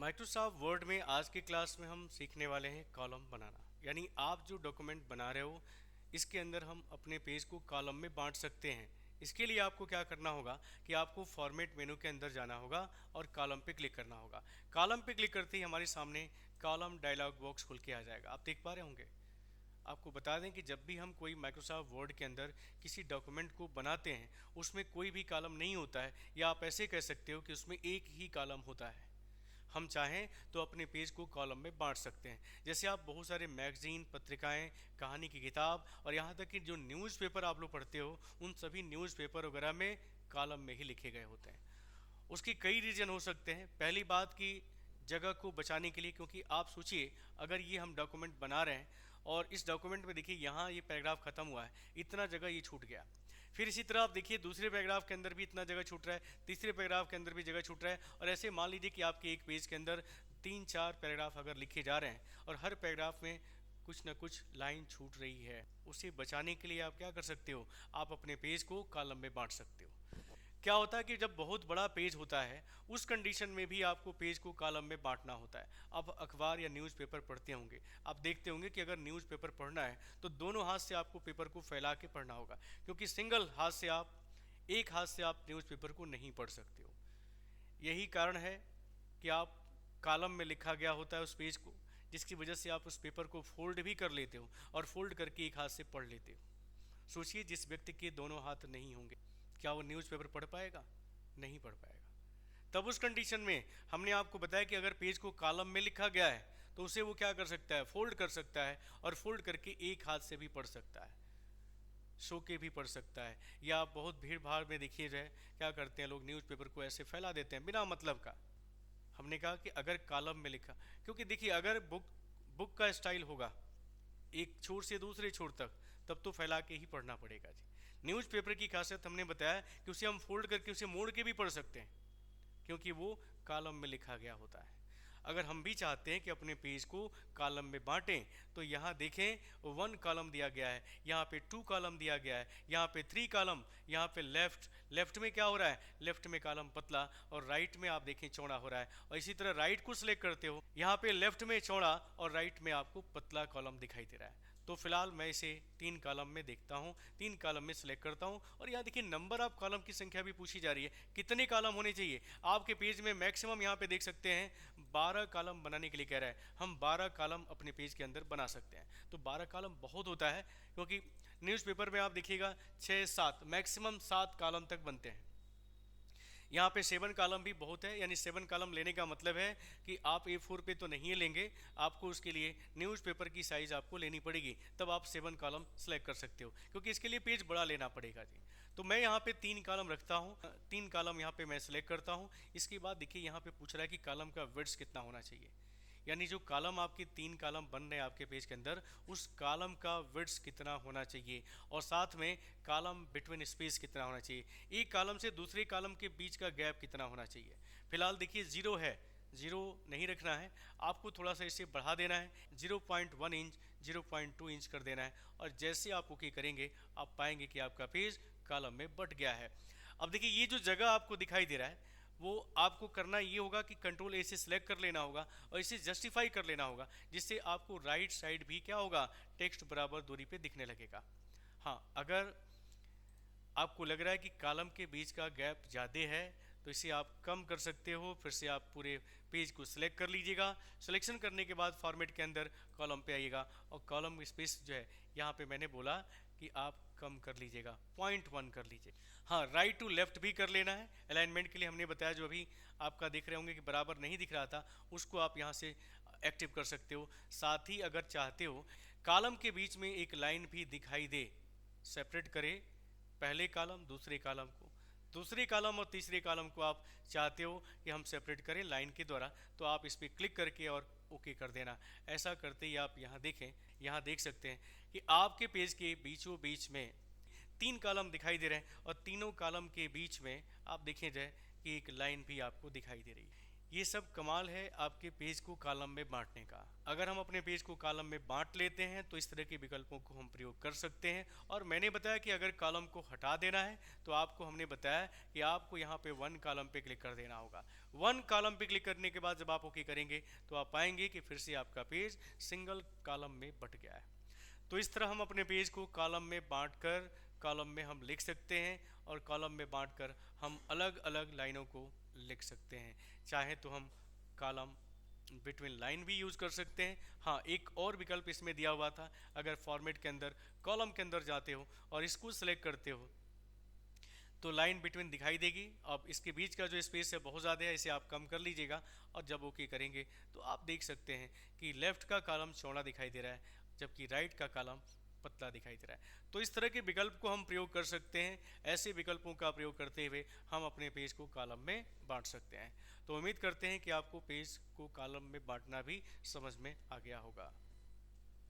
Microsoft word में आज की क्लास में हम सीखने वाले हैं कॉलम बनाना। यानी आप जो डॉक्यूमेंट बना रहे हो इसके अंदर हम अपने पेज को कॉलम में बांट सकते हैं। इसके लिए आपको क्या करना होगा कि आपको फॉर्मेट मेनू के अंदर जाना होगा और कॉलम पे क्लिक करना होगा। कॉलम पे क्लिक करते ही हमारे सामने कॉलम डायलॉग बॉक्स खुल के आ जाएगा, आप देख पा रहे होंगे। आपको बता दें कि जब भी हम कोई माइक्रोसॉफ्ट वर्ड के अंदर किसी डॉक्यूमेंट को बनाते हैं उसमें कोई भी कॉलम नहीं होता है, या आप ऐसे कह सकते हो कि उसमें एक ही कॉलम होता है। हम चाहें तो अपने पेज को कॉलम में बांट सकते हैं। जैसे आप बहुत सारे मैगजीन, पत्रिकाएं, कहानी की किताब और यहाँ तक कि जो न्यूज़पेपर आप लोग पढ़ते हो उन सभी न्यूज़पेपर वगैरह में कॉलम में ही लिखे गए होते हैं। उसकी कई रीज़न हो सकते हैं। पहली बात कि जगह को बचाने के लिए, क्योंकि आप सोचिए अगर ये हम डॉक्यूमेंट बना रहे हैं और इस डॉक्यूमेंट में देखिए यहाँ ये पैराग्राफ खत्म हुआ है, इतना जगह ये छूट गया। फिर इसी तरह आप देखिए दूसरे पैराग्राफ के अंदर भी इतना जगह छूट रहा है, तीसरे पैराग्राफ के अंदर भी जगह छूट रहा है, और ऐसे मान लीजिए कि आपके एक पेज के अंदर 3-4 पैराग्राफ अगर लिखे जा रहे हैं और हर पैराग्राफ में कुछ ना कुछ लाइन छूट रही है। उसे बचाने के लिए आप क्या कर सकते हो, आप अपने पेज को कॉलम में बांट सकते हो। क्या होता है कि जब बहुत बड़ा पेज होता है उस कंडीशन में भी आपको पेज को कॉलम में बांटना होता है। आप अखबार या न्यूज़पेपर पढ़ते होंगे, आप देखते होंगे कि अगर न्यूज़पेपर पढ़ना है तो दोनों हाथ से आपको पेपर को फैला के पढ़ना होगा, क्योंकि सिंगल हाथ से आप, एक हाथ से आप न्यूज़पेपर को नहीं पढ़ सकते हो। यही कारण है कि आप कॉलम में लिखा गया होता है उस पेज को, जिसकी वजह से आप उस पेपर को फोल्ड भी कर लेते हो और फोल्ड करके एक हाथ से पढ़ लेते हो। सोचिए जिस व्यक्ति के दोनों हाथ नहीं होंगे, क्या वो न्यूज़पेपर पढ़ पाएगा? नहीं पढ़ पाएगा। तब उस कंडीशन में हमने आपको बताया कि अगर पेज को कॉलम में लिखा गया है तो उसे वो क्या कर सकता है, फोल्ड कर सकता है, और फोल्ड करके एक हाथ से भी पढ़ सकता है, सो के भी पढ़ सकता है। या आप बहुत भीड़ भाड़ में देखिए जाए क्या करते हैं लोग, न्यूज़पेपर को ऐसे फैला देते हैं बिना मतलब का। हमने कहा कि अगर कॉलम में लिखा, क्योंकि देखिए अगर बुक बुक का स्टाइल होगा एक छोर से दूसरे छोर तक, तब तो फैला के ही पढ़ना पड़ेगा जी। न्यूज़पेपर की खासियत हमने बताया कि उसे हम फोल्ड करके उसे मोड़ के भी पढ़ सकते हैं, क्योंकि वो कॉलम में लिखा गया होता है। अगर हम भी चाहते हैं कि अपने पेज को कॉलम में बांटें तो यहाँ देखें 1 कॉलम दिया गया है, यहाँ पे 2 कॉलम दिया गया है, यहाँ पे 3 कॉलम, यहाँ पे लेफ्ट, लेफ्ट में क्या हो रहा है, लेफ्ट में कॉलम पतला और राइट में आप देखें चौड़ा हो रहा है। और इसी तरह राइट को सिलेक्ट करते हो, यहाँ पे लेफ्ट में चौड़ा और राइट में आपको पतला कॉलम दिखाई दे रहा है। तो फिलहाल मैं इसे 3 कॉलम में देखता हूँ, 3 कॉलम में सिलेक्ट करता हूँ। और यहाँ देखिए नंबर ऑफ कॉलम की संख्या भी पूछी जा रही है, कितने कॉलम होने चाहिए आपके पेज में। मैक्सिमम यहाँ पे देख सकते हैं 12 कॉलम बनाने के लिए कह रहा है। हम 12 कॉलम अपने पेज के अंदर बना सकते हैं। तो 12 कॉलम बहुत होता है, क्योंकि न्यूज़पेपर में आप देखिएगा 6-7 मैक्सिमम 7 कॉलम तक बनते हैं। यहाँ पे 7 कॉलम भी बहुत है, यानी 7 कॉलम लेने का मतलब है कि आप A4 पे तो नहीं लेंगे, आपको उसके लिए न्यूज़पेपर की साइज़ आपको लेनी पड़ेगी, तब आप 7 कॉलम सेलेक्ट कर सकते हो, क्योंकि इसके लिए पेज बड़ा लेना पड़ेगा जी। तो मैं यहाँ पे 3 कॉलम रखता हूँ, 3 कॉलम यहाँ पे मैं सेलेक्ट करता हूँ। इसके बाद देखिए यहाँ पे पूछ रहा है कि कॉलम का विड्थ कितना होना चाहिए, यानी जो कॉलम आपके 3 कॉलम बन रहे हैं आपके पेज के अंदर, उस कॉलम का विड्थ कितना होना चाहिए, और साथ में कॉलम बिटवीन स्पेस कितना होना चाहिए, एक कॉलम से दूसरे कॉलम के बीच का गैप कितना होना चाहिए। फिलहाल देखिए 0 है, 0 नहीं रखना है, आपको थोड़ा सा इसे बढ़ा देना है, 0.1 इंच, 0.2 इंच कर देना है। और जैसे आप ओके करेंगे आप पाएंगे कि आपका पेज कॉलम में बट गया है। अब देखिए ये जो जगह आपको दिखाई दे रहा है वो आपको करना ये होगा कि कंट्रोल ए से सिलेक्ट कर लेना होगा और इसे जस्टिफाई कर लेना होगा, जिससे आपको राइट साइड भी क्या होगा, टेक्स्ट बराबर दूरी पे दिखने लगेगा। हाँ, अगर आपको लग रहा है कि कॉलम के बीच का गैप ज़्यादा है तो इसे आप कम कर सकते हो। फिर से आप पूरे पेज को सिलेक्ट कर लीजिएगा। सिलेक्शन करने के बाद फॉर्मेट के अंदर कॉलम पे आइएगा और कॉलम स्पेस जो है यहाँ पे मैंने बोला कि आप कम कर लीजिएगा, 0.1 कर लीजिए। हाँ, राइट टू लेफ्ट भी कर लेना है। अलाइनमेंट के लिए हमने बताया, जो अभी आपका देख रहे होंगे कि बराबर नहीं दिख रहा था, उसको आप यहाँ से एक्टिव कर सकते हो। साथ ही अगर चाहते हो कॉलम के बीच में एक लाइन भी दिखाई दे, सेपरेट करें पहले कॉलम दूसरे कॉलम को, दूसरे कॉलम और तीसरे कॉलम को आप चाहते हो कि हम सेपरेट करें लाइन के द्वारा, तो आप इस पर क्लिक करके और ओके कर देना। ऐसा करते ही आप यहाँ देखें, यहाँ देख सकते हैं कि आपके पेज के बीचों बीच में 3 कॉलम दिखाई दे रहे हैं और तीनों कॉलम के बीच में आप देखें जाए कि एक लाइन भी आपको दिखाई दे रही है। ये सब कमाल है आपके पेज को कॉलम में बांटने का। अगर हम अपने पेज को कॉलम में बांट लेते हैं तो इस तरह के विकल्पों को हम प्रयोग कर सकते हैं। और मैंने बताया कि अगर कॉलम को हटा देना है तो आपको हमने बताया कि आपको यहाँ पे वन कॉलम पे क्लिक कर देना होगा। वन कॉलम पे क्लिक करने के बाद जब आप ओके करेंगे तो आप पाएंगे कि फिर से आपका पेज सिंगल कॉलम में बट गया है। तो इस तरह हम अपने पेज को कॉलम में बांटकर कॉलम में हम लिख सकते हैं और कॉलम में बांटकर हम अलग अलग लाइनों को लिख सकते हैं। चाहे तो हम कॉलम बिटवीन लाइन भी यूज़ कर सकते हैं। हाँ, एक और विकल्प इसमें दिया हुआ था, अगर फॉर्मेट के अंदर कॉलम के अंदर जाते हो और इसको सेलेक्ट करते हो तो लाइन बिटवीन दिखाई देगी। अब इसके बीच का जो स्पेस है बहुत ज़्यादा है, इसे आप कम कर लीजिएगा और जब ओके करेंगे तो आप देख सकते हैं कि लेफ़्ट का कॉलम चौड़ा दिखाई दे रहा है जबकि राइट का कॉलम पतला दिखाई दे रहा है। तो इस तरह के विकल्प को हम प्रयोग कर सकते हैं। ऐसे विकल्पों का प्रयोग करते हुए हम अपने पेज को कॉलम में बांट सकते हैं। तो उम्मीद करते हैं कि आपको पेज को कॉलम में बांटना भी समझ में आ गया होगा।